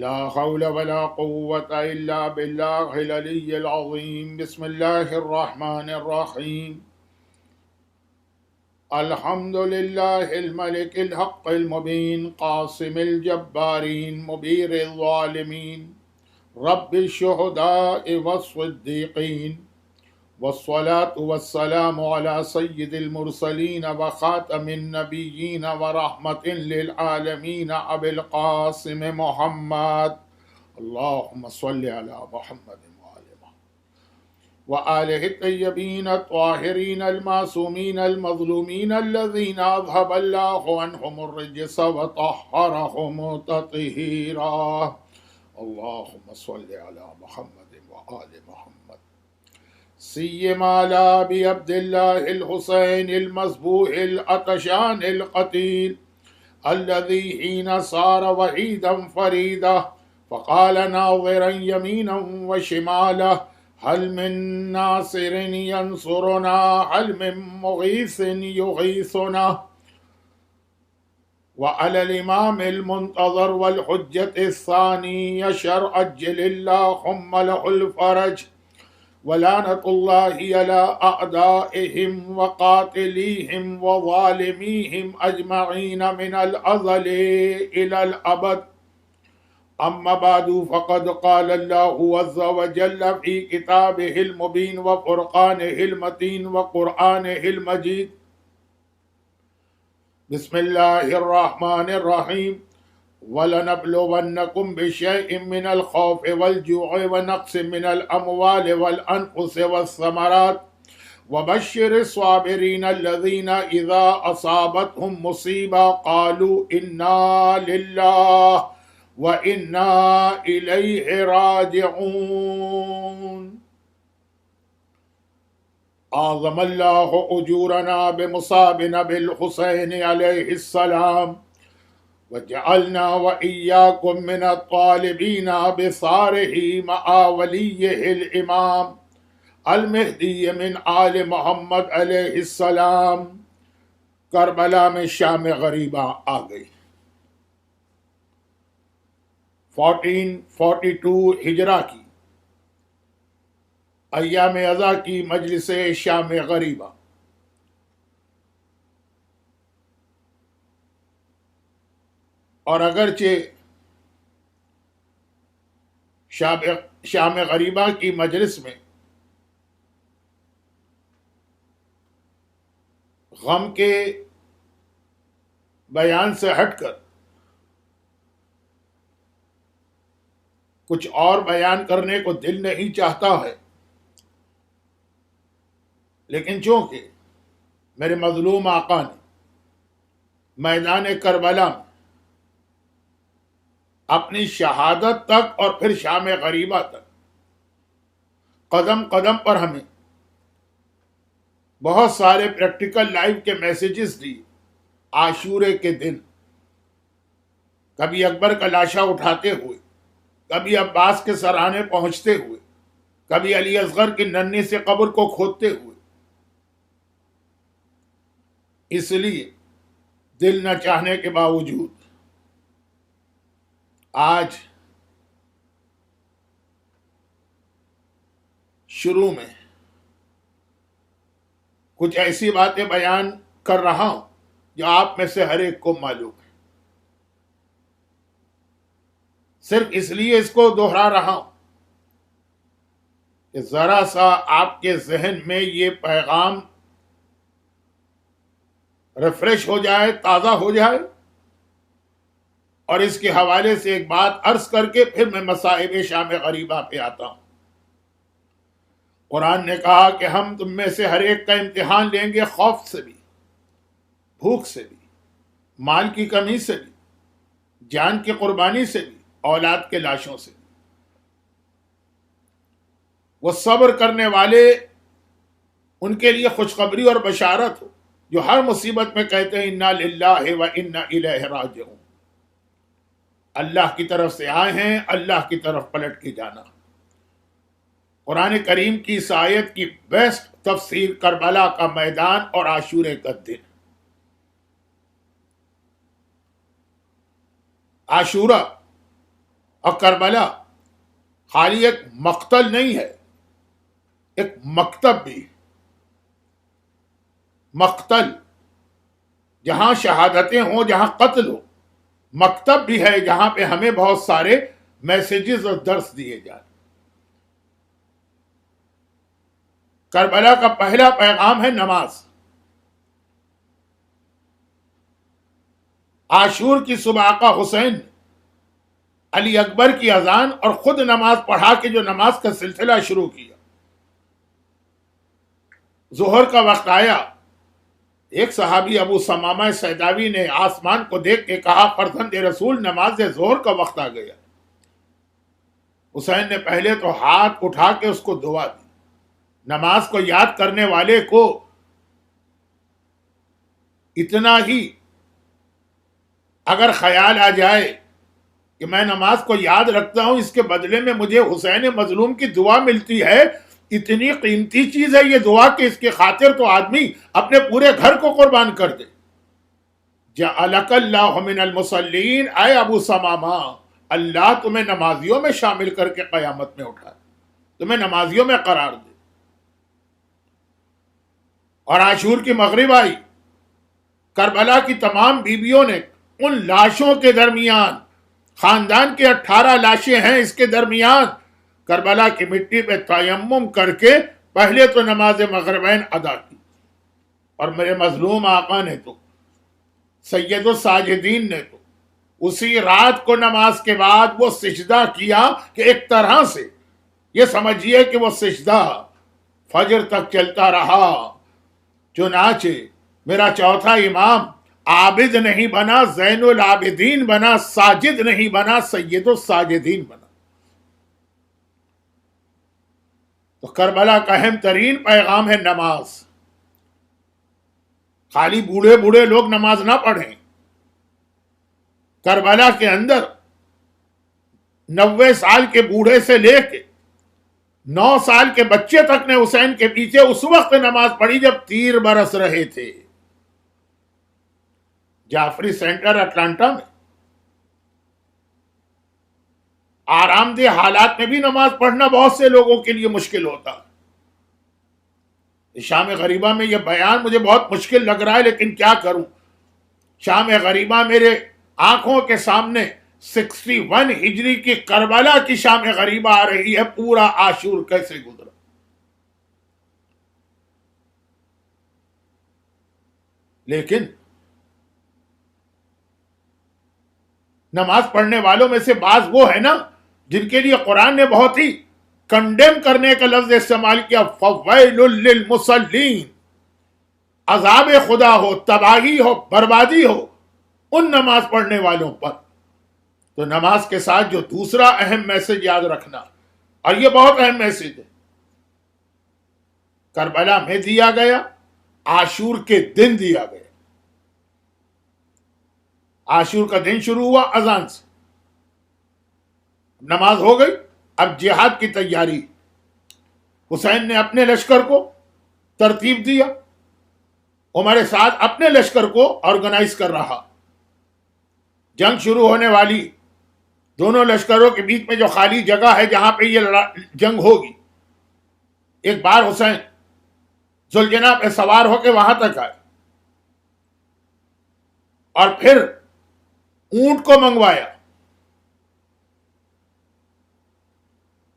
لا حول ولا قوة إلا بالله العلي العظيم. بسم الله الرحمن الرحيم. الحمد لله الملك الحق المبين قاسم الجبارين مبير الظالمين رب الشهداء والصديقين، والصلاة والسلام على سيد المرسلين وخاتم النبيين ورحمة للعالمين أبي القاسم محمد. اللهم صل على محمد وآله الطيبين الطاهرين المعصومين المظلومين الذين أذهب الله عنهم الرجس وطهرهم تطهيرا. اللهم صل على محمد وآل محمد سيما على أبي عبد الله الحسين المذبوح العطشان القتيل الذي حين صار وحيدا فريدا فقال ناظرا يمينا وشمالا هل من ناصر ينصرنا، هل من مغيث يغيثنا. وعلى الإمام المنتظر والحجة الثاني يشر أجل اللهم له الفرج، ولعنة الله على أعدائهم وقاتليهم وظالميهم أجمعين من الأزل إلى الأبد. أما بعد، فقد قال الله عز وجل في كتابه المبين وفرقانه المتين وقرآنه المجيد: بسم الله الرحمن الرحيم. وَلَنَبْلُوَنَّكُمْ بِشَيْءٍ مِّنَ الْخَوْفِ وَالْجُوعِ وَنَقْصٍ مِّنَ الْأَمْوَالِ وَالْأَنفُسِ وَالثَّمَرَاتِ وَبَشِّرِ الصَّابِرِينَ الَّذِينَ إِذَا أَصَابَتْهُم مُّصِيبَةٌ قَالُوا إِنَّا لِلَّهِ وَإِنَّا إِلَيْهِ راجعون. أعظم الله أجورنا بمصاب نبي الحسين عليه السلام، وجعلنا وإياكم من الطالبين بثاره مع وليه الإمام المہدی من آل محمد علیہ السلام. کربلا میں شام غریبہ آ گئی. 1442 ہجرہ کی ایام ازا کی مجلس شام غریبہ. اور اگرچہ شام غریبہ کی مجلس میں غم کے بیان سے ہٹ کر کچھ اور بیان کرنے کو دل نہیں چاہتا ہے، لیکن چونکہ میرے مظلوم آقا نے میدان کربلا میں اپنی شہادت تک اور پھر شام غریبہ تک قدم قدم پر ہمیں بہت سارے پریکٹیکل لائف کے میسیجز دی. عاشورے کے دن کبھی اکبر کا لاشا اٹھاتے ہوئے، کبھی عباس کے سرانے پہنچتے ہوئے، کبھی علی اصغر کی ننھی سے قبر کو کھودتے ہوئے. اس لیے دل نہ چاہنے کے باوجود آج شروع میں کچھ ایسی باتیں بیان کر رہا ہوں جو آپ میں سے ہر ایک کو معلوم ہے. صرف اس لیے اس کو دوہرا رہا ہوں کہ ذرا سا آپ کے ذہن میں یہ پیغام ریفریش ہو جائے، تازہ ہو جائے. اور اس کے حوالے سے ایک بات عرض کر کے پھر میں مصائب شام غریبہ پہ آتا ہوں. قرآن نے کہا کہ ہم تم میں سے ہر ایک کا امتحان لیں گے، خوف سے بھی، بھوک سے بھی، مال کی کمی سے بھی، جان کی قربانی سے بھی، اولاد کے لاشوں سے بھی. وہ صبر کرنے والے، ان کے لیے خوشخبری اور بشارت ہو جو ہر مصیبت میں کہتے ہیں انا للہ و انا الیہ راجعون. اللہ کی طرف سے آئے ہیں، اللہ کی طرف پلٹ کے جانا. قرآن کریم کی اس آیت کی بیسٹ تفسیر کربلا کا میدان اور عاشورے کا دن. عاشورہ اور کربلا خالی ایک مقتل نہیں ہے، ایک مکتب بھی، مقتل جہاں شہادتیں ہوں، جہاں قتل ہو، مکتب بھی ہے جہاں پہ ہمیں بہت سارے میسیجز اور درس دیے جائیں۔ کربلا کا پہلا پیغام ہے نماز۔ عاشور کی صبح آقا حسین علی اکبر کی اذان اور خود نماز پڑھا کے جو نماز کا سلسلہ شروع کیا۔ ظہر کا وقت آیا، ایک صحابی ابو ثمامہ سیداوی نے آسمان کو دیکھ کے کہا فرزند رسول نماز ظہر کا وقت آ گیا۔ حسین نے پہلے تو ہاتھ اٹھا کے اس کو دعا دی۔ نماز کو یاد کرنے والے کو اتنا ہی اگر خیال آ جائے کہ میں نماز کو یاد رکھتا ہوں، اس کے بدلے میں مجھے حسین مظلوم کی دعا ملتی ہے، اتنی قیمتی چیز ہے یہ دعا کہ اس کے خاطر تو آدمی اپنے پورے گھر کو قربان کر دے۔ جعلک اللہ من المصلین، اے ابو ثمامہ، اللہ تمہیں نمازیوں میں شامل کر کے قیامت میں اٹھائے، تمہیں نمازیوں میں قرار دے۔ اور عاشور کی مغرب آئی، کربلا کی تمام بیویوں نے ان لاشوں کے درمیان، خاندان کے 18 لاشیں ہیں، اس کے درمیان کربلا کی مٹی پہ تیمم کر کے پہلے تو نماز مغربین ادا کی۔ اور میرے مظلوم آقا نے تو، سید الساجدین نے تو اسی رات کو نماز کے بعد وہ سجدہ کیا کہ ایک طرح سے یہ سمجھیے کہ وہ سجدہ فجر تک چلتا رہا۔ چنانچہ میرا چوتھا امام عابد نہیں بنا، زین العابدین بنا، ساجد نہیں بنا، سید الساجدین بنا۔ تو کربلا کا اہم ترین پیغام ہے نماز۔ خالی بوڑھے بوڑھے لوگ نماز نہ پڑھیں، کربلا کے اندر 90 سال کے بوڑھے سے لے کے 9 سال کے بچے تک نے حسین کے پیچھے اس وقت نماز پڑھی جب تیر برس رہے تھے۔ جعفری سینٹر اٹلانٹا میں آرام دہ حالات میں بھی نماز پڑھنا بہت سے لوگوں کے لیے مشکل ہوتا ہے۔ شام غریبہ میں یہ بیان مجھے بہت مشکل لگ رہا ہے، لیکن کیا کروں، شام غریبہ میرے آنکھوں کے سامنے 61 ہجری کی کربلا کی شام غریبہ آ رہی ہے، پورا عاشور کیسے گزرا۔ لیکن نماز پڑھنے والوں میں سے بعض وہ ہے نا جن کے لیے قرآن نے بہت ہی کنڈیم کرنے کا لفظ استعمال کیا، فویل للمصلین، عذاب خدا ہو، تباہی ہو، بربادی ہو ان نماز پڑھنے والوں پر۔ تو نماز کے ساتھ جو دوسرا اہم میسج یاد رکھنا، اور یہ بہت اہم میسج ہے، کربلا میں دیا گیا، عاشور کے دن دیا گیا۔ عاشور کا دن شروع ہوا اذان سے، نماز ہو گئی، اب جہاد کی تیاری۔ حسین نے اپنے لشکر کو ترتیب دیا، عمر سعد اپنے لشکر کو آرگنائز کر رہا۔ جنگ شروع ہونے والی، دونوں لشکروں کے بیچ میں جو خالی جگہ ہے جہاں پہ یہ جنگ ہوگی، ایک بار حسین ذوالجناح پہ سوار ہو کے وہاں تک آئے اور پھر اونٹ کو منگوایا،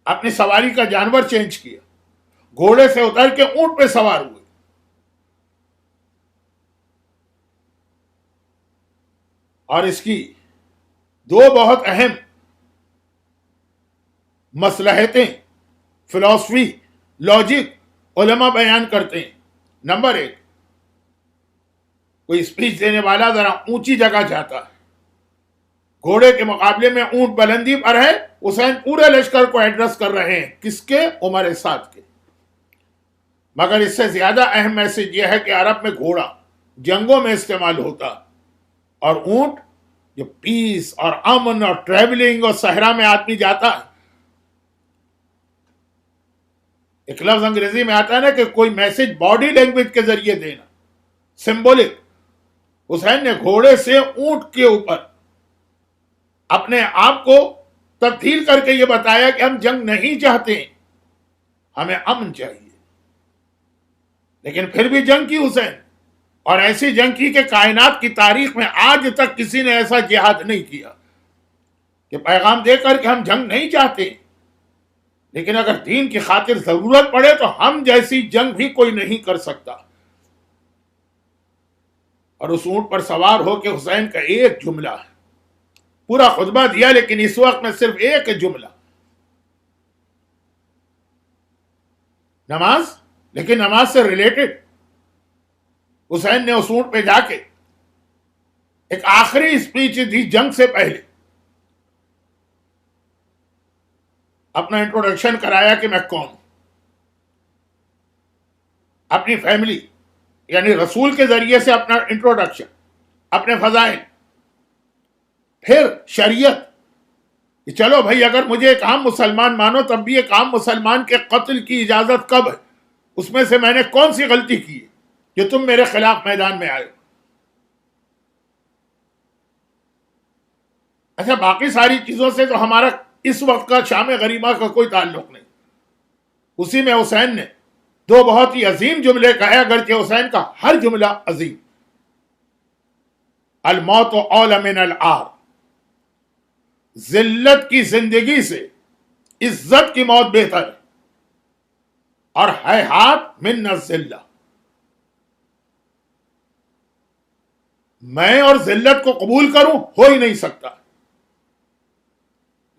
اپنی سواری کا جانور چینج کیا، گھوڑے سے اتر کے اونٹ پہ سوار ہوئے، اور اس کی دو بہت اہم مصلحتیں، فلسفی، لاجک علماء بیان کرتے ہیں۔ نمبر 1، کوئی اسپیچ دینے والا ذرا اونچی جگہ چاہتا ہے، گھوڑے کے مقابلے میں اونٹ بلندی پر ہے، حسین پورے لشکر کو ایڈریس کر رہے ہیں، کس کے؟ عمر سعد کے۔ مگر اس سے زیادہ اہم میسج یہ ہے کہ عرب میں گھوڑا جنگوں میں استعمال ہوتا، اور اونٹ جو پیس اور امن اور ٹریولنگ اور صحرا میں آدمی جاتا ہے۔ ایک لفظ انگریزی میں آتا ہے نا کہ کوئی میسج باڈی لینگویج کے ذریعے دینا، سمبولک۔ حسین نے گھوڑے سے اونٹ کے اوپر اپنے آپ کو تبدیل کر کے یہ بتایا کہ ہم جنگ نہیں چاہتے، ہمیں امن چاہیے۔ لیکن پھر بھی جنگ کی حسین، اور ایسی جنگ کی کہ کائنات کی تاریخ میں آج تک کسی نے ایسا جہاد نہیں کیا کہ پیغام دے کر کہ ہم جنگ نہیں چاہتے، لیکن اگر دین کی خاطر ضرورت پڑے تو ہم جیسی جنگ بھی کوئی نہیں کر سکتا۔ اور اس اونٹ پر سوار ہو کے حسین کا ایک جملہ ہے، پورا خطبہ دیا لیکن اس وقت میں صرف ایک جملہ، نماز، لیکن نماز سے ریلیٹڈ حسین نے اس اونٹ پہ جا کے ایک آخری اسپیچ دی جنگ سے پہلے، اپنا انٹروڈکشن کرایا کہ میں کون ہوں، اپنی فیملی یعنی رسول کے ذریعے سے اپنا انٹروڈکشن، اپنے فضائل، پھر شریعت کہ چلو بھائی اگر مجھے ایک عام مسلمان مانو تب بھی ایک عام مسلمان کے قتل کی اجازت کب ہے، اس میں سے میں نے کون سی غلطی کی ہے کہ تم میرے خلاف میدان میں آئے ہو۔ اچھا باقی ساری چیزوں سے تو ہمارا اس وقت کا شام غریبہ کا کوئی تعلق نہیں، اسی میں حسین نے دو بہت ہی عظیم جملے کہے، اگرچہ حسین کا ہر جملہ عظیم، الموت اول من العار، ذلت کی زندگی سے عزت کی موت بہتر ہے، اور ہیہات من الذلہ، میں اور ذلت کو قبول کروں ہو ہی نہیں سکتا۔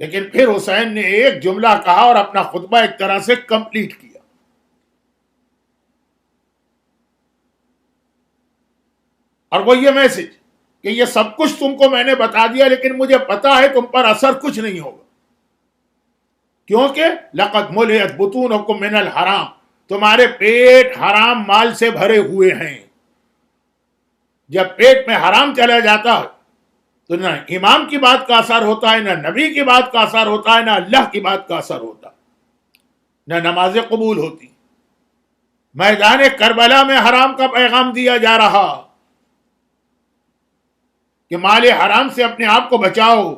لیکن پھر حسین نے ایک جملہ کہا اور اپنا خطبہ ایک طرح سے کمپلیٹ کیا، اور وہ یہ میسج کہ یہ سب کچھ تم کو میں نے بتا دیا لیکن مجھے پتا ہے تم پر اثر کچھ نہیں ہوگا، کیونکہ لقد ملئت بطونکم من الحرام، تمہارے پیٹ حرام مال سے بھرے ہوئے ہیں۔ جب پیٹ میں حرام چلا جاتا ہے تو نہ امام کی بات کا اثر ہوتا ہے، نہ نبی کی بات کا اثر ہوتا ہے، نہ اللہ کی بات کا اثر ہوتا ہے، نہ نمازیں قبول ہوتی۔ میدان کربلا میں حرام کا پیغام دیا جا رہا کہ مال حرام سے اپنے آپ کو بچاؤ۔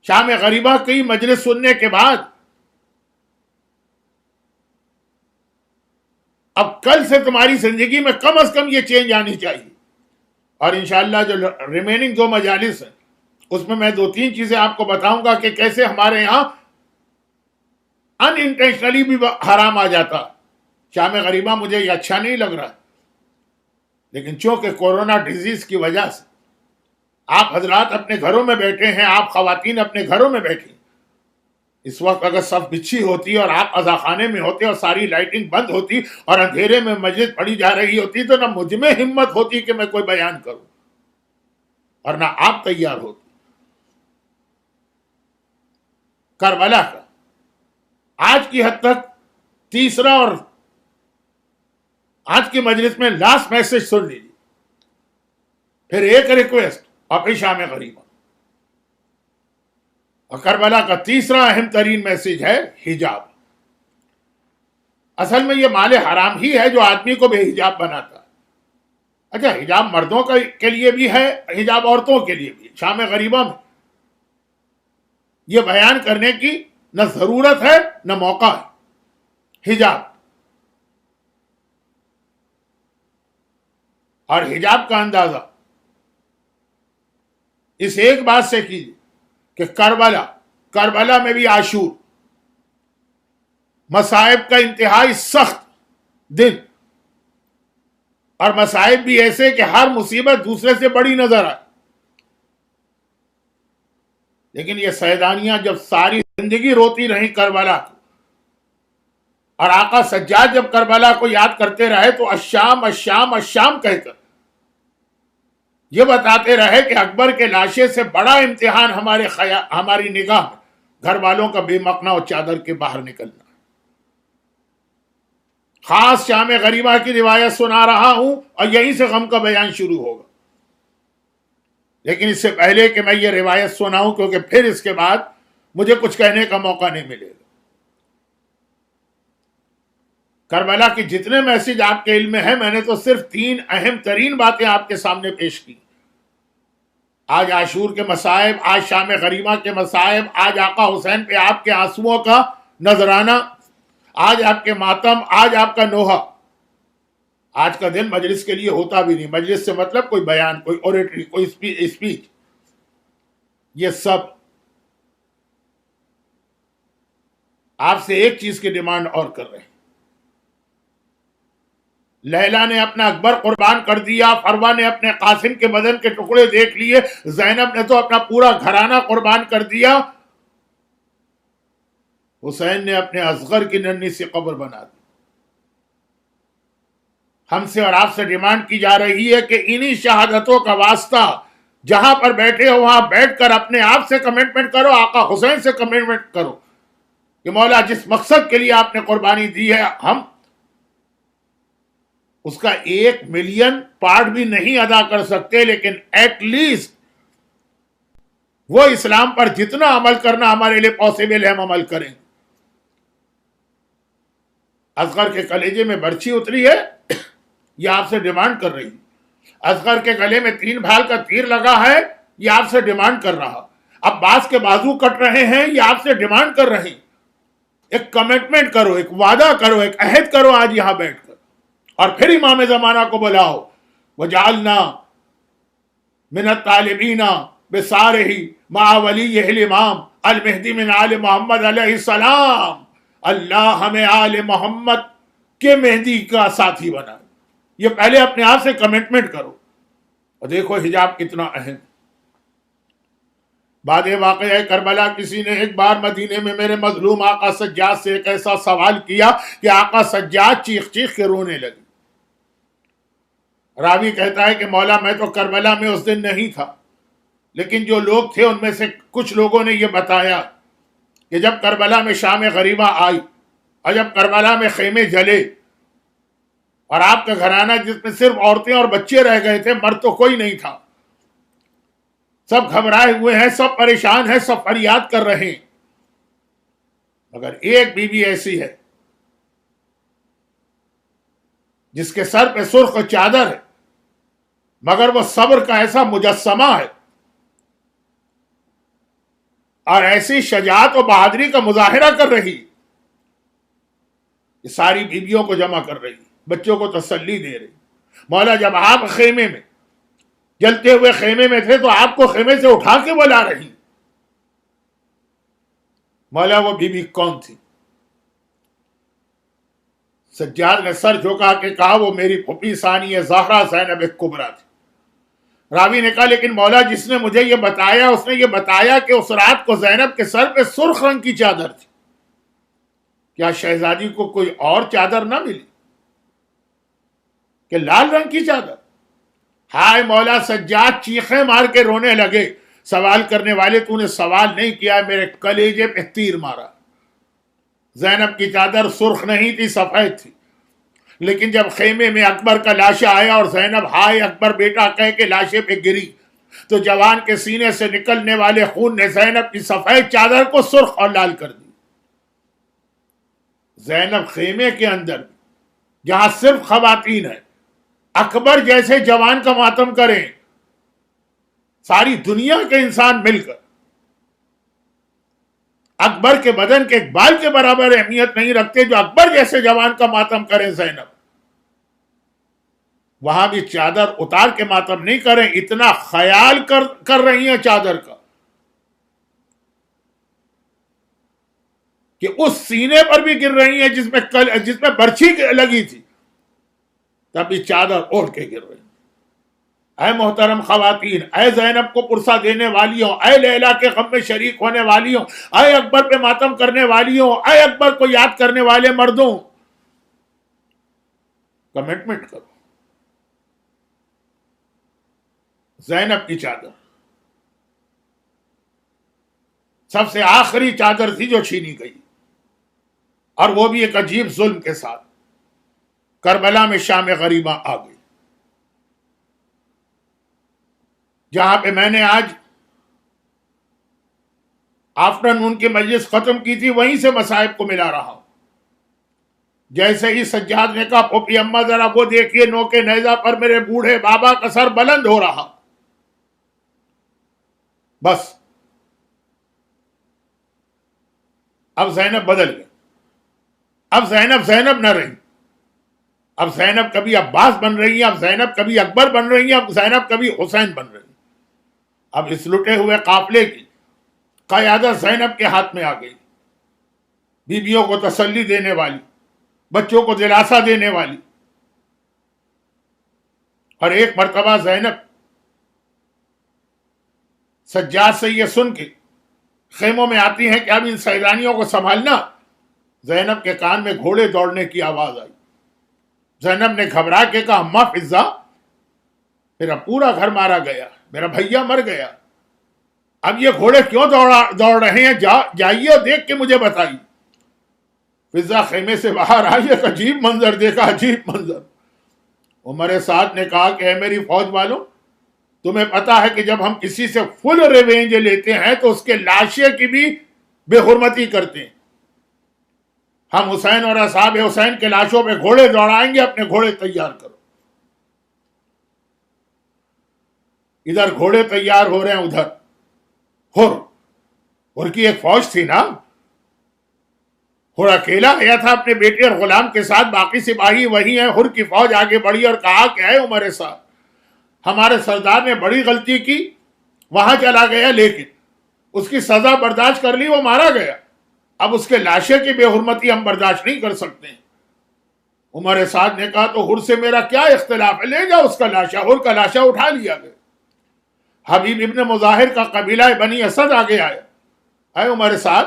شام غریبہ کی مجلس سننے کے بعد اب کل سے تمہاری زندگی میں کم از کم یہ چینج آنی چاہیے، اور انشاءاللہ جو ریمیننگ دو مجالس ہیں اس میں دو تین چیزیں آپ کو بتاؤں گا کہ کیسے ہمارے یہاں ان انٹینشنلی بھی حرام آ جاتا۔ شام غریبہ مجھے یہ اچھا نہیں لگ رہا، لیکن چونکہ کورونا ڈیزیز کی وجہ سے آپ حضرات اپنے گھروں میں بیٹھے ہیں، آپ خواتین اپنے گھروں میں بیٹھی، اس وقت اگر صف بچھی ہوتی اور آپ عزاخانے میں ہوتے اور ساری لائٹنگ بند ہوتی اور اندھیرے میں مجلس پڑھی جا رہی ہوتی تو نہ مجھ میں ہمت ہوتی کہ میں کوئی بیان کروں، اور نہ آپ تیار ہوتے۔ کربلا کا آج کی حد تک تیسرا اور آج کی مجلس میں لاسٹ میسج سن لیجیے، پھر ایک ریکویسٹ اور پھر شام غریبہ۔ اور کربلا کا تیسرا اہم ترین میسج ہے حجاب۔ اصل میں یہ مال حرام ہی ہے جو آدمی کو بے حجاب بناتا ہے۔ اچھا حجاب مردوں کے لیے بھی ہے، حجاب عورتوں کے لیے بھی۔ شام غریبہ میں یہ بیان کرنے کی نہ ضرورت ہے نہ موقع ہے۔ حجاب، اور حجاب کا اندازہ اس ایک بات سے کیجیے کہ کربلا میں بھی عاشور، مصائب کا انتہائی سخت دن، اور مصائب بھی ایسے کہ ہر مصیبت دوسرے سے بڑی نظر آئے، لیکن یہ سیدانیاں جب ساری زندگی روتی رہیں کربلا کو، اور آقا سجاد جب کربلا کو یاد کرتے رہے تو الشام الشام الشام کہہ کر یہ بتاتے رہے کہ اکبر کے لاشے سے بڑا امتحان ہماری نگاہ میں گھر والوں کا بے مقنا اور چادر کے باہر نکلنا۔ خاص شام غریبہ کی روایت سنا رہا ہوں اور یہیں سے غم کا بیان شروع ہوگا، لیکن اس سے پہلے کہ میں یہ روایت سناؤں، کیونکہ پھر اس کے بعد مجھے کچھ کہنے کا موقع نہیں ملے گا۔ کربلا کی جتنے میسج آپ کے علم میں ہیں، میں نے تو صرف 3 اہم ترین باتیں آپ کے سامنے پیش کی۔ آج عاشور کے مصائب، آج شام غریبہ کے مصائب، آج آقا حسین پہ آپ کے آنسوؤں کا نذرانہ، آج آپ کے ماتم، آج آپ کا نوحہ. آج کا دن مجلس کے لیے ہوتا بھی نہیں. مجلس سے مطلب کوئی بیان، کوئی اوریٹری، کوئی اسپیچ. یہ سب آپ سے ایک چیز کی ڈیمانڈ اور کر رہے ہیں. لیلا نے اپنا اکبر قربان کر دیا، فروہ نے اپنے قاسم کے بدن کے ٹکڑے دیکھ لیے، زینب نے تو اپنا پورا گھرانہ قربان کر دیا، حسین نے اپنے اصغر کی ننھی سی قبر بنا دی. ہم سے اور آپ سے ڈیمانڈ کی جا رہی ہے کہ انہی شہادتوں کا واسطہ جہاں پر بیٹھے ہو وہاں بیٹھ کر اپنے آپ سے کمٹمنٹ کرو، آقا حسین سے کمٹمنٹ کرو کہ مولا جس مقصد کے لیے آپ نے قربانی دی ہے، ہم اس کا 1,000,000 پارٹ بھی نہیں ادا کر سکتے، لیکن ایٹ لیسٹ وہ اسلام پر جتنا عمل کرنا ہمارے لیے پاسبل ہے ہم عمل کریں. اصغر کے کلیجے میں برچھی اتری ہے، یہ آپ سے ڈیمانڈ کر رہی. اصغر کے گلے میں 3 بھال کا تیر لگا ہے، یہ آپ سے ڈیمانڈ کر رہا. عباس کے بازو کٹ رہے ہیں، یہ آپ سے ڈیمانڈ کر رہے. ایک کمٹمنٹ کرو، ایک وعدہ کرو، ایک عہد کرو آج یہاں بیٹھ کر، اور پھر امام زمانہ کو بلاؤ. وجعلنا من الطالبین بسارہ مع ولیہ الامام المہدی من آل محمد علیہ السلام. اللہ ہمیں آل محمد کے مہدی کا ساتھی بنائے. یہ پہلے اپنے آپ سے کمٹمنٹ کرو. اور دیکھو حجاب کتنا اہم. بعد واقعہ کربلا کسی نے ایک بار مدینے میں میرے مظلوم آقا سجاد سے ایک ایسا سوال کیا کہ آقا سجاد چیخ چیخ کے رونے لگے. راوی کہتا ہے کہ مولا میں تو کربلا میں اس دن نہیں تھا، لیکن جو لوگ تھے ان میں سے کچھ لوگوں نے یہ بتایا کہ جب کربلا میں شام غریبہ آئی اور جب کربلا میں خیمے جلے اور آپ کا گھرانہ جس میں صرف عورتیں اور بچے رہ گئے تھے، مرد تو کوئی نہیں تھا، سب گھبرائے ہوئے ہیں، سب پریشان ہیں، سب فریاد کر رہے ہیں، مگر ایک بیوی ایسی ہے جس کے سر پہ سرخ چادر ہے، مگر وہ صبر کا ایسا مجسمہ ہے اور ایسی شجاعت و بہادری کا مظاہرہ کر رہی، یہ ساری بیویوں کو جمع کر رہی، بچوں کو تسلی دے رہی. مولا جب آپ خیمے میں، جلتے ہوئے خیمے میں تھے تو آپ کو خیمے سے اٹھا کے بلا رہی. مولا وہ بیوی کون تھی؟ سجاد نے سر جھکا کے کہا وہ میری پھوپھی ثانیہ زہرا زینب کبریٰ تھی. راوی نے کہا لیکن مولا جس نے مجھے یہ بتایا اس نے یہ بتایا کہ اس رات کو زینب کے سر پہ سرخ رنگ کی چادر تھی. کیا شہزادی کو کوئی اور چادر نہ ملی کہ لال رنگ کی چادر؟ ہائے مولا! سجاد چیخیں مار کے رونے لگے. سوال کرنے والے تو نے سوال نہیں کیا، میرے کلیجے پہ تیر مارا. زینب کی چادر سرخ نہیں تھی، سفید تھی. لیکن جب خیمے میں اکبر کا لاشا آیا اور زینب ہائے اکبر بیٹا کہہ کے لاشے پہ گری تو جوان کے سینے سے نکلنے والے خون نے زینب کی سفید چادر کو سرخ اور لال کر دی. زینب خیمے کے اندر جہاں صرف خواتین ہیں، اکبر جیسے جوان کا ماتم کریں، ساری دنیا کے انسان مل کر اکبر کے بدن کے ایک بال کے برابر اہمیت نہیں رکھتے جو اکبر جیسے جوان کا ماتم کریں. زینب وہاں بھی چادر اتار کے ماتم نہیں کریں، اتنا خیال کر رہی ہیں چادر کا کہ اس سینے پر بھی گر رہی ہیں جس میں برچھی لگی تھی، تب چادر اوڑھ کے گر رہی. اے محترم خواتین، اے زینب کو پرسہ دینے والیوں، اے لیلا کے غم میں شریک ہونے والیوں، اے اکبر پہ ماتم کرنے والیوں، اے اکبر کو یاد کرنے والے مردوں، کمٹمنٹ کرو. زینب کی چادر سب سے آخری چادر تھی جو چھینی گئی، اور وہ بھی ایک عجیب ظلم کے ساتھ. کربلا میں شام غریبہ آ گئی، جہاں پہ میں نے آج آفٹرنون کی مجلس ختم کی تھی وہیں سے مصائب کو ملا رہا ہوں. جیسے ہی سجاد نے کہا پھوپھی اماں ذرا وہ دیکھیے نوکے نیزہ پر میرے بوڑھے بابا کا سر بلند ہو رہا، بس اب زینب بدل گئی. اب زینب زینب نہ رہی. اب زینب کبھی عباس بن رہی ہیں، اب زینب کبھی اکبر بن رہی ہیں، اب زینب کبھی حسین بن رہی ہیں. اب اس لٹے ہوئے قافلے کی قیادت زینب کے ہاتھ میں آ گئی. بیویوں کو تسلی دینے والی، بچوں کو دلاسا دینے والی. اور ایک مرتبہ زینب سجاد سے یہ سن کے خیموں میں آتی ہیں کہ اب ان سیلانیوں کو سنبھالنا. زینب کے کان میں گھوڑے دوڑنے کی آواز آئی. زینب نے گھبرا کے کہا اماں فضہ، میرا پورا گھر مارا گیا، میرا بھیا مر گیا، اب یہ گھوڑے کیوں دوڑ رہے ہیں؟ جائیے اور دیکھ کے مجھے بتائیے. فضہ خیمے سے باہر آئی، ایک عجیب منظر دیکھا، عجیب منظر. عمر سعد نے کہا کہ اے میری فوج والوں، تمہیں پتا ہے کہ جب ہم کسی سے فل ریونج لیتے ہیں تو اس کے لاشے کی بھی بے حرمتی کرتے ہیں. ہم حسین اور اصحاب حسین کے لاشوں پہ گھوڑے دوڑائیں گے، اپنے گھوڑے تیار کرو. ادھر گھوڑے تیار ہو رہے ہیں، ادھر ہر کی ایک فوج تھی نا. ہر اکیلا گیا تھا اپنے بیٹے اور غلام کے ساتھ، باقی سپاہی وہی ہیں. ہر کی فوج آگے بڑھی اور کہا کہ اے عمر صاحب، ہمارے سردار نے بڑی غلطی کی، وہاں چلا گیا لیکن اس کی سزا برداشت کر لی، وہ مارا گیا. اب اس کے لاشے کی بے حرمتی ہم برداشت نہیں کر سکتے. عمر سعد نے کہا تو ہر سے میرا کیا اختلاف ہے، لے جاؤ اس کا لاشا. ہر کا لاشا اٹھا لیا گیا. حبیب ابن مظاہر کا قبیلہ بنی اسد آگے آیا. اے عمر سعد،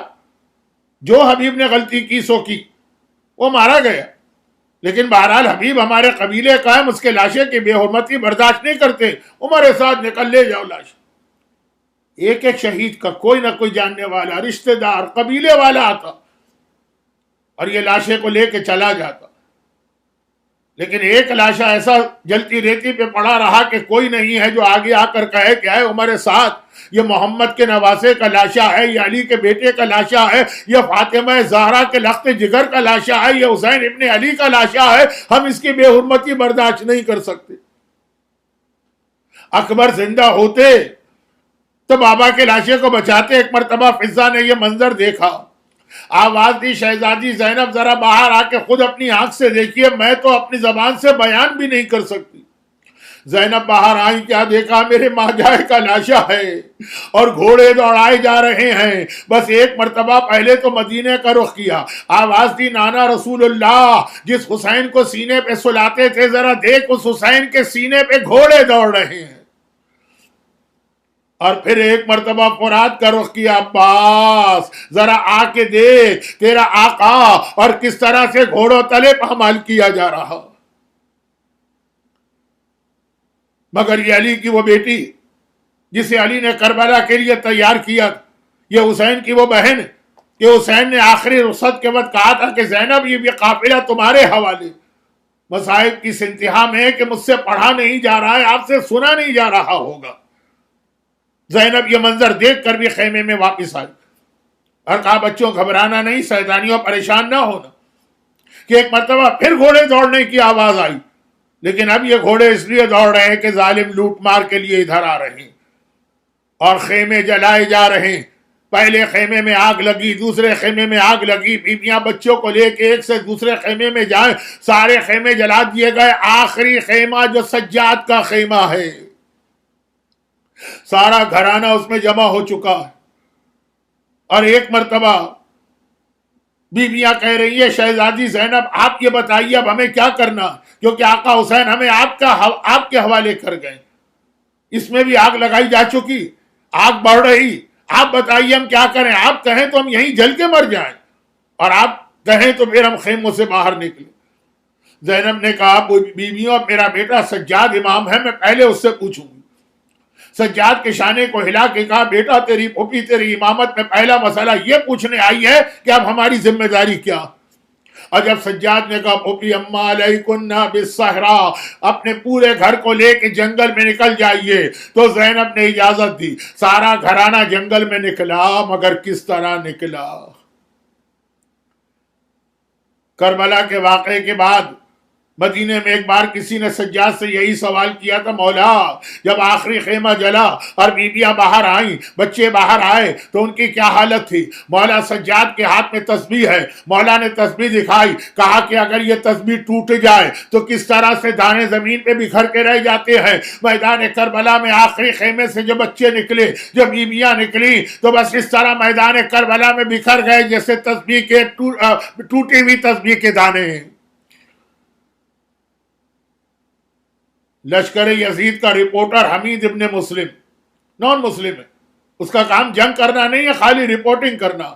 جو حبیب نے غلطی کی سو کی، وہ مارا گیا، لیکن بہرحال حبیب ہمارے قبیلے کا ہے، ہم اس کے لاشے کی بے حرمتی برداشت نہیں کرتے. عمر سعد نے کہا لے جاؤ لاش. ایک ایک شہید کا کوئی نہ کوئی جاننے والا، رشتہ دار، قبیلے والا آتا اور یہ لاشے کو لے کے چلا جاتا. لیکن ایک لاشا ایسا جلتی ریتی پہ پڑا رہا کہ کوئی نہیں ہے جو آگے آ کر کہے کہ اے عمر سعد، یہ محمد کے نواسے کا لاشا ہے، یہ علی کے بیٹے کا لاشا ہے، یہ فاطمہ زہرا کے لخت جگر کا لاشا ہے، یہ حسین ابن علی کا لاشا ہے، ہم اس کی بے حرمتی برداشت نہیں کر سکتے. اکبر زندہ ہوتے تو بابا کے لاشے کو بچاتے. ایک مرتبہ فضہ نے یہ منظر دیکھا، آواز دی شہزادی زینب ذرا باہر آ کے خود اپنی آنکھ سے دیکھیے، میں تو اپنی زبان سے بیان بھی نہیں کر سکتی. زینب باہر آئی، کیا دیکھا؟ میرے ماجائے کا لاشا ہے اور گھوڑے دوڑائے جا رہے ہیں. بس ایک مرتبہ پہلے تو مدینے کا رخ کیا، آواز دی نانا رسول اللہ، جس حسین کو سینے پہ سلاتے تھے ذرا دیکھ، اس حسین کے سینے پہ گھوڑے دوڑ رہے ہیں. اور پھر ایک مرتبہ فرات کا رخ کیا، عباس ذرا آ کے دیکھ تیرا آقا اور کس طرح سے گھوڑوں تلے پامال کیا جا رہا. مگر یہ علی کی وہ بیٹی جسے علی نے کربلا کے لیے تیار کیا، یہ حسین کی وہ بہن کہ حسین نے آخری رخصت کے وقت کہا تھا کہ زینب یہ قافلہ تمہارے حوالے. مصائب کی انتہا میں کہ مجھ سے پڑھا نہیں جا رہا ہے، آپ سے سنا نہیں جا رہا ہوگا. زینب یہ منظر دیکھ کر بھی خیمے میں واپس آئی اور کہا بچوں گھبرانا نہیں، سیدانیوں پریشان نہ ہونا. کہ ایک مرتبہ پھر گھوڑے دوڑنے کی آواز آئی، لیکن اب یہ گھوڑے اس لیے دوڑ رہے ہیں کہ ظالم لوٹ مار کے لیے ادھر آ رہے ہیں اور خیمے جلائے جا رہے ہیں. پہلے خیمے میں آگ لگی، دوسرے خیمے میں آگ لگی، بیویاں بچوں کو لے کے ایک سے دوسرے خیمے میں جائیں، سارے خیمے جلا دیے گئے. آخری خیمہ جو سجاد کا خیمہ ہے، سارا گھرانہ اس میں جمع ہو چکا ہے. اور ایک مرتبہ بیویاں کہہ رہی ہے شہزادی زینب آپ یہ بتائیے اب ہمیں کیا کرنا، کیونکہ آقا حسین ہمیں آپ کے حوالے کر گئے. اس میں بھی آگ لگائی جا چکی، آگ بڑھ رہی، آپ بتائیے ہم کیا کریں. آپ کہیں تو ہم یہیں جل کے مر جائیں اور آپ کہیں تو پھر ہم خیموں سے باہر نکلیں. زینب نے کہا بیویوں اب میرا بیٹا سجاد امام ہے، میں پہلے اس سے پوچھوں گی. سجاد کے شانے کو ہلا کے کہا بیٹا تیری پھوپھی تیری امامت میں پہلا مسئلہ یہ پوچھنے آئی ہے کہ اب ہماری ذمہ داری کیا. اور جب سجاد نے کہا پھوپھی اما علیکن بالصحرا، اپنے پورے گھر کو لے کے جنگل میں نکل جائیے، تو زینب نے اجازت دی. سارا گھرانہ جنگل میں نکلا، مگر کس طرح نکلا. کربلا کے واقعے کے بعد مدینے میں ایک بار کسی نے سجاد سے یہی سوال کیا تھا، مولا جب آخری خیمہ جلا اور بیویاں باہر آئیں، بچے باہر آئے تو ان کی کیا حالت تھی؟ مولا سجاد کے ہاتھ میں تسبیح ہے، مولا نے تسبیح دکھائی، کہا کہ اگر یہ تسبیح ٹوٹ جائے تو کس طرح سے دانے زمین پہ بکھر کے رہ جاتے ہیں۔ میدان کربلا میں آخری خیمے سے جو بچے نکلے، جو بیویاں نکلی، تو بس اس طرح میدان کربلا میں بکھر گئے جیسے تسبیح کے ٹوٹی ہوئی تسبیح کے دانے۔ لشکر یزید کا رپورٹر حمید ابن مسلم نان مسلم ہے، اس کا کام جنگ کرنا نہیں ہے، خالی رپورٹنگ کرنا۔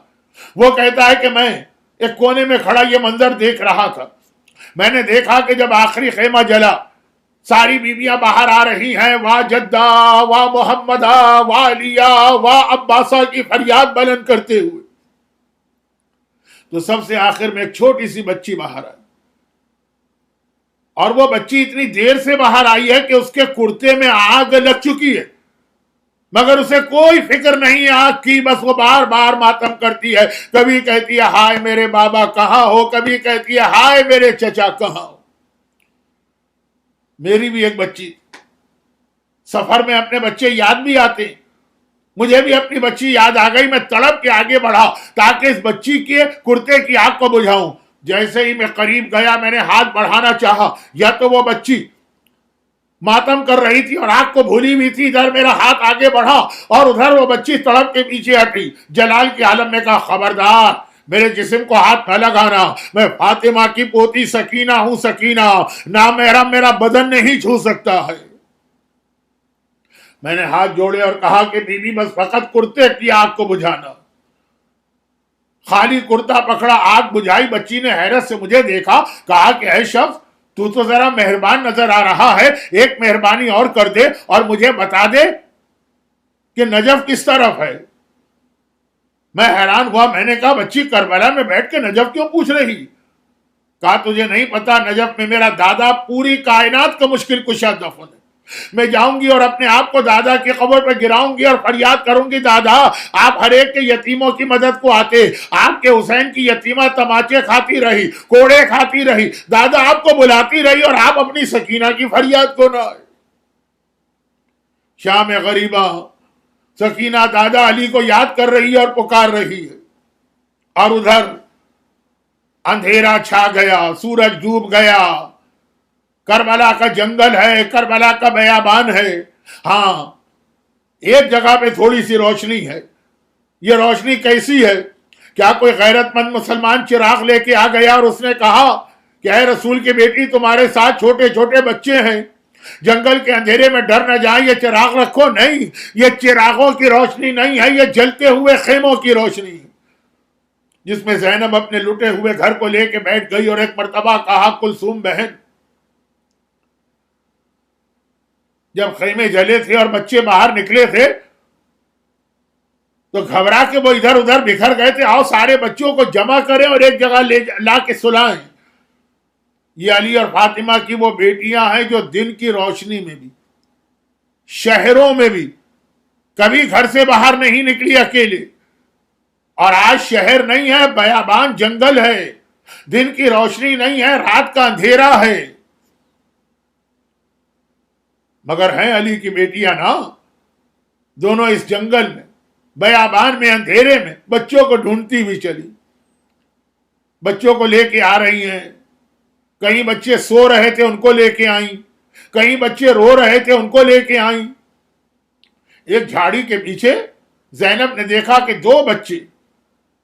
وہ کہتا ہے کہ میں ایک کونے میں کھڑا یہ منظر دیکھ رہا تھا، میں نے دیکھا کہ جب آخری خیمہ جلا ساری بیویاں باہر آ رہی ہیں، واہ جدہ واہ محمدہ واہ علیہ واہ عباسہ کی فریاد بلند کرتے ہوئے، تو سب سے آخر میں ایک چھوٹی سی بچی باہر آئی، اور وہ بچی اتنی دیر سے باہر آئی ہے کہ اس کے کرتے میں آگ لگ چکی ہے، مگر اسے کوئی فکر نہیں ہے آگ کی، بس وہ بار بار ماتم کرتی ہے، کبھی کہتی ہے ہائے میرے بابا کہاں ہو، کبھی کہتی ہے ہائے میرے چچا کہاں ہو۔ میری بھی ایک بچی، سفر میں اپنے بچے یاد بھی آتے ہیں، مجھے بھی اپنی بچی یاد آ گئی، میں تڑپ کے آگے بڑھا تاکہ اس بچی کے کرتے کی آگ کو بجھاؤں۔ جیسے ہی میں قریب گیا میں نے ہاتھ بڑھانا چاہا، یا تو وہ بچی ماتم کر رہی تھی اور آگ کو بھولی ہوئی تھی، ادھر میرا ہاتھ آگے بڑھا اور ادھر وہ بچی تڑپ کے پیچھے ہٹی۔ جلال کے عالم میں کہا خبردار میرے جسم کو ہاتھ نہ لگانا، میں فاطمہ کی پوتی سکینہ ہوں، سکینہ نامحرم میرا بدن نہیں چھو سکتا ہے۔ میں نے ہاتھ جوڑے اور کہا کہ بی بی بس فقط کرتے کی آگ کو بجھانا۔ خالی کرتا پکڑا، آگ بجھائی، بچی نے حیرت سے مجھے دیکھا، کہا کہ اے شخص تو ذرا مہربان نظر آ رہا ہے، ایک مہربانی اور کر دے اور مجھے بتا دے کہ نجف کس طرف ہے۔ میں حیران ہوا، میں نے کہا بچی کربلا میں بیٹھ کے نجف کیوں پوچھ رہی؟ کہا تجھے نہیں پتا نجف میں میرا دادا پوری کائنات کا مشکل کشا دفن ہے، میں جاؤں گی اور اپنے آپ کو دادا کی قبر پہ گراؤں گی اور فریاد کروں گی دادا آپ ہر ایک کے یتیموں کی مدد کو آتے، آپ کے حسین کی یتیمہ تماچے کھاتی رہی، کوڑے کھاتی رہی، دادا آپ کو بلاتی رہی اور آپ اپنی سکینہ کی فریاد کو نہ آئے۔ شام غریبہ سکینہ دادا علی کو یاد کر رہی ہے اور پکار رہی ہے، اور ادھر اندھیرا چھا گیا، سورج ڈوب گیا، کربلا کا جنگل ہے، کربلا کا بیابان ہے۔ ہاں ایک جگہ پہ تھوڑی سی روشنی ہے، یہ روشنی کیسی ہے؟ کیا کوئی غیرت مند مسلمان چراغ لے کے آ گیا اور اس نے کہا کہ اے رسول کی بیٹی تمہارے ساتھ چھوٹے چھوٹے بچے ہیں، جنگل کے اندھیرے میں ڈر نہ جائیں، یہ چراغ رکھو؟ نہیں، یہ چراغوں کی روشنی نہیں ہے، یہ جلتے ہوئے خیموں کی روشنی ہے، جس میں زینب اپنے لٹے ہوئے گھر کو لے کے بیٹھ گئی اور ایک مرتبہ کہا کلثوم بہن، جب خیمے جلے تھے اور بچے باہر نکلے تھے تو گھبرا کے وہ ادھر ادھر بکھر گئے تھے، آؤ سارے بچوں کو جمع کریں اور ایک جگہ لا کے سلائیں۔ یہ علی اور فاطمہ کی وہ بیٹیاں ہیں جو دن کی روشنی میں بھی، شہروں میں بھی کبھی گھر سے باہر نہیں نکلی اکیلے، اور آج شہر نہیں ہے، بیابان جنگل ہے، دن کی روشنی نہیں ہے، رات کا اندھیرا ہے، مگر ہیں علی کی بیٹیاں نا، دونوں اس جنگل میں بیابان میں اندھیرے میں بچوں کو ڈھونڈتی ہوئی چلی، بچوں کو لے کے آ رہی ہیں، کہیں بچے سو رہے تھے ان کو لے کے آئیں، کہیں بچے رو رہے تھے ان کو لے کے آئیں۔ ایک جھاڑی کے پیچھے زینب نے دیکھا کہ دو بچے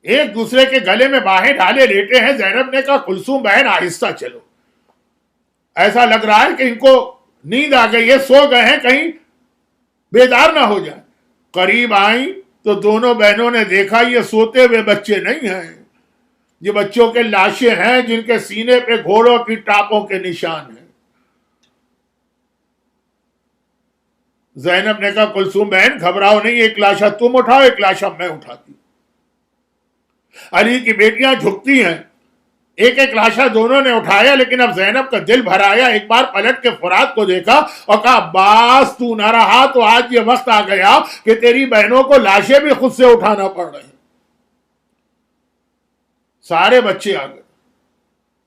ایک دوسرے کے گلے میں باہیں ڈالے لیٹے ہیں۔ زینب نے کہا کلثوم بہن آہستہ چلو، ایسا لگ رہا ہے کہ ان کو نیند آ گئی ہے، سو گئے ہیں، کہیں بیدار نہ ہو جائیں۔ قریب آئیں تو دونوں بہنوں نے دیکھا یہ سوتے ہوئے بچے نہیں ہیں، یہ بچوں کے لاشیں ہیں جن کے سینے پہ گھوڑوں کی ٹاپوں کے نشان ہیں۔ زینب نے کہا کلثوم بہن گھبراؤ نہیں، ایک لاشا تم اٹھاؤ، ایک لاشا میں اٹھاتی۔ علی کی بیٹیاں جھکتی ہیں، ایک ایک لاشا دونوں نے اٹھایا، لیکن اب زینب کا دل بھر آیا، ایک بار پلٹ کے فرات کو دیکھا اور کہا عباس تو نہ رہا تو آج یہ وقت آ گیا کہ تیری بہنوں کو لاشیں بھی خود سے اٹھانا پڑ رہے ہیں۔ سارے بچے آ گئے،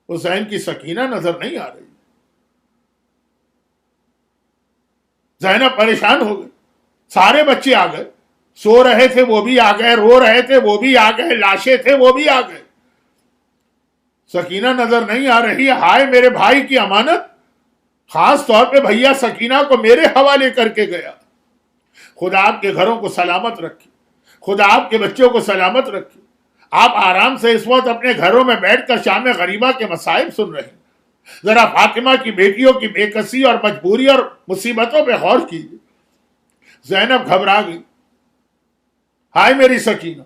حسین کی سکینہ نظر نہیں آ رہی، زینب پریشان ہو گئی. سارے بچے آ گئے, سو رہے تھے وہ بھی آ گئے, رو رہے تھے وہ بھی آ گئے, لاشیں تھے وہ بھی آ گئے. سکینہ نظر نہیں آ رہی. ہائے میرے بھائی کی امانت, خاص طور پہ بھیا سکینہ کو میرے حوالے کر کے گیا. خدا آپ کے گھروں کو سلامت رکھے, خدا آپ کے بچوں کو سلامت رکھے. آپ آرام سے اس وقت اپنے گھروں میں بیٹھ کر شام غریبہ کے مصائب سن رہے ہیں. ذرا فاطمہ کی بیٹیوں کی بے کسی اور مجبوری اور مصیبتوں پہ غور کیجیے. زینب گھبرا گئی. ہائے میری سکینہ,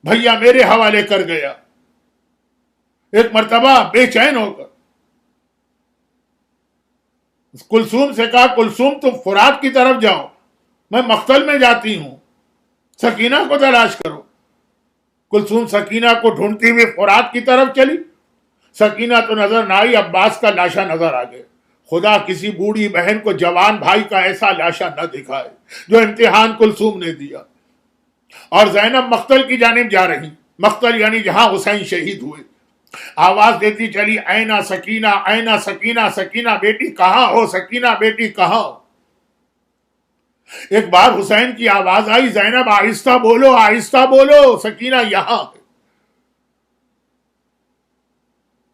بھیا میرے حوالے کر گیا. ایک مرتبہ بے چین ہو کر کلثوم سے کہا, کلثوم تم فرات کی طرف جاؤ, میں مقتل میں جاتی ہوں, سکینہ کو تلاش کرو. کلثوم سکینہ کو ڈھونڈتی ہوئی فرات کی طرف چلی. سکینہ تو نظر نہ آئی, عباس کا لاشا نظر آ گیا. خدا کسی بوڑھی بہن کو جوان بھائی کا ایسا لاشا نہ دکھائے جو امتحان کلثوم نے دیا. اور زینب مقتل کی جانب جا رہی, مقتل یعنی جہاں حسین شہید ہوئے. آواز دیتی چلی, اینا سکینہ, اینا سکینہ, سکینہ بیٹی کہاں ہو, سکینہ بیٹی کہاں ہو. ایک بار حسین کی آواز آئی, زینب آہستہ بولو, آہستہ بولو, سکینہ یہاں ہے.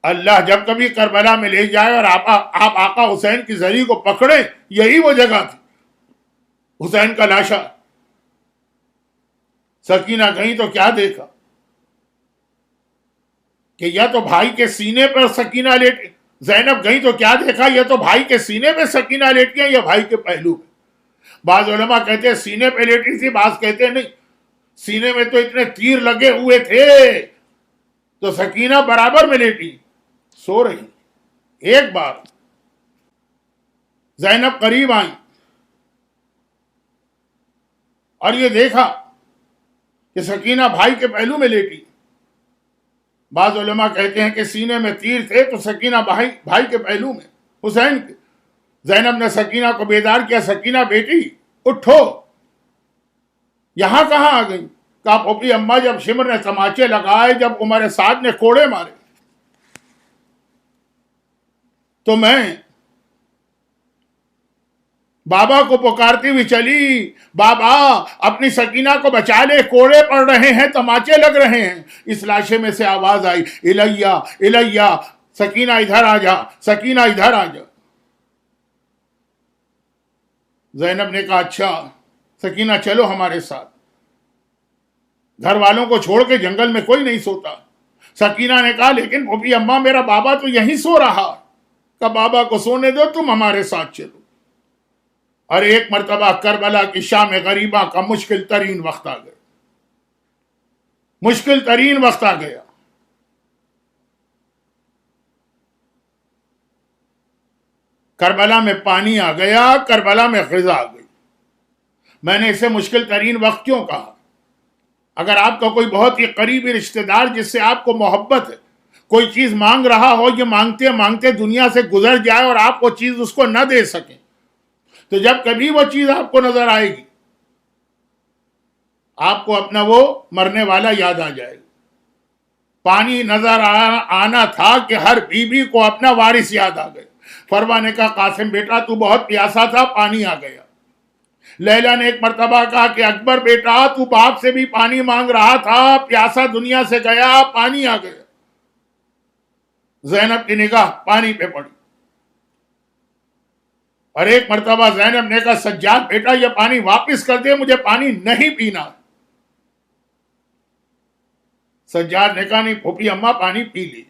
اللہ جب کبھی کربلا میں لے جائے اور آپ آقا حسین کی زری کو پکڑے, یہی وہ جگہ تھی, حسین کا لاشا. سکینہ گئی تو کیا دیکھا کہ یا تو بھائی کے سینے پر سکینہ لیٹ. زینب گئی تو کیا دیکھا, یا تو بھائی کے سینے پہ سکینہ لیٹ گیا یا بھائی کے پہلو پہ. بعض علماء کہتے ہیں سینے پہ لیٹی تھی, بعض کہتے ہیں نہیں, سینے میں تو اتنے تیر لگے ہوئے تھے تو سکینہ برابر میں لیٹی, سو رہی. ایک بار زینب قریب آئی اور یہ دیکھا کہ سکینہ بھائی کے پہلو میں لیٹی. بعض علماء کہتے ہیں کہ سینے میں تیر تھے تو سکینہ بھائی کے پہلو میں, حسین کے. زینب نے سکینہ کو بیدار کیا, سکینہ بیٹی اٹھو, یہاں کہاں آ گئی. کہا پھوپھی اماں جب شمر نے تماچے لگائے, جب عمر سعد نے کوڑے مارے تو میں بابا کو پکارتی ہوئی چلی, بابا اپنی سکینہ کو بچا لے, کوڑے پڑ رہے ہیں, تماچے لگ رہے ہیں. اس لاشے میں سے آواز آئی, الیہ الیہ, سکینہ ادھر آ جا, سکینہ ادھر آ جا. زینب نے کہا اچھا سکینہ چلو ہمارے ساتھ, گھر والوں کو چھوڑ کے جنگل میں کوئی نہیں سوتا. سکینہ نے کہا لیکن پھوپھی اماں میرا بابا تو یہیں سو رہا. کہ بابا کو سونے دو, تم ہمارے ساتھ چلو. اور ایک مرتبہ کربلا کی شام غریبہ کا مشکل ترین وقت آ گیا, مشکل ترین وقت آ گیا. کربلا میں پانی آ گیا, کربلا میں غذا آ گئی. میں نے اسے مشکل ترین وقت کیوں کہا؟ اگر آپ کا کوئی بہت ہی قریبی رشتہ دار جس سے آپ کو محبت ہے کوئی چیز مانگ رہا ہو, یہ مانگتے مانگتے دنیا سے گزر جائے اور آپ وہ چیز اس کو نہ دے سکیں, تو جب کبھی وہ چیز آپ کو نظر آئے گی آپ کو اپنا وہ مرنے والا یاد آ جائے گا. پانی نظر آنا تھا کہ ہر بیوی کو اپنا وارث یاد آ گئے. فروا نے کہا قاسم بیٹا تو بہت پیاسا تھا, پانی آ گیا. لیلا نے ایک مرتبہ کہا کہ اکبر بیٹا تو باپ سے بھی پانی مانگ رہا تھا, پیاسا دنیا سے گیا, پانی آ گیا. زینب کی نگاہ پانی پہ پڑی اور ایک مرتبہ زینب نے کہا سجاد بیٹا یہ پانی واپس کر دے, مجھے پانی نہیں پینا. سجاد نے کہا نہیں پھوپھی اماں پانی پی لی.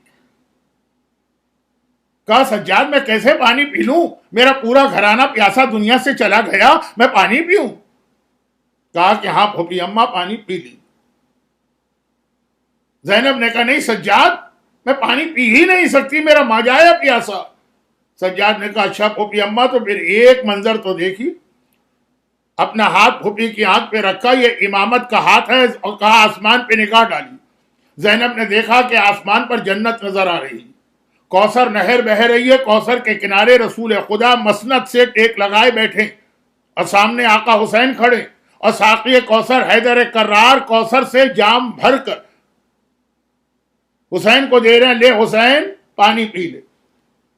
کہا سجاد میں کیسے پانی پی لوں, میرا پورا گھرانہ پیاسا دنیا سے چلا گیا, میں پانی پیوں. کہا کہ ہاں پھوپھی اماں پانی پی لی. زینب نے کہا نہیں سجاد میں پانی پی ہی نہیں سکتی, میرا ماجایا پیاسا. سجاد نے کہا اچھا پھوپھی اماں تو پھر ایک منظر تو دیکھی. اپنا ہاتھ پھوپھی کی آنکھ پہ رکھا, یہ امامت کا ہاتھ ہے, اور کہا آسمان پہ نگاہ ڈالی. زینب نے دیکھا کہ آسمان پر جنت نظر آ رہی, کوثر نہر بہ رہی ہے, کوثر کے کنارے رسول خدا مسند سے ٹیک لگائے بیٹھے اور سامنے آقا حسین کھڑے, اور ساقی کوثر حیدر کرار کوثر سے جام بھر کر حسین کو دے رہے ہیں, لے حسین پانی پی لے.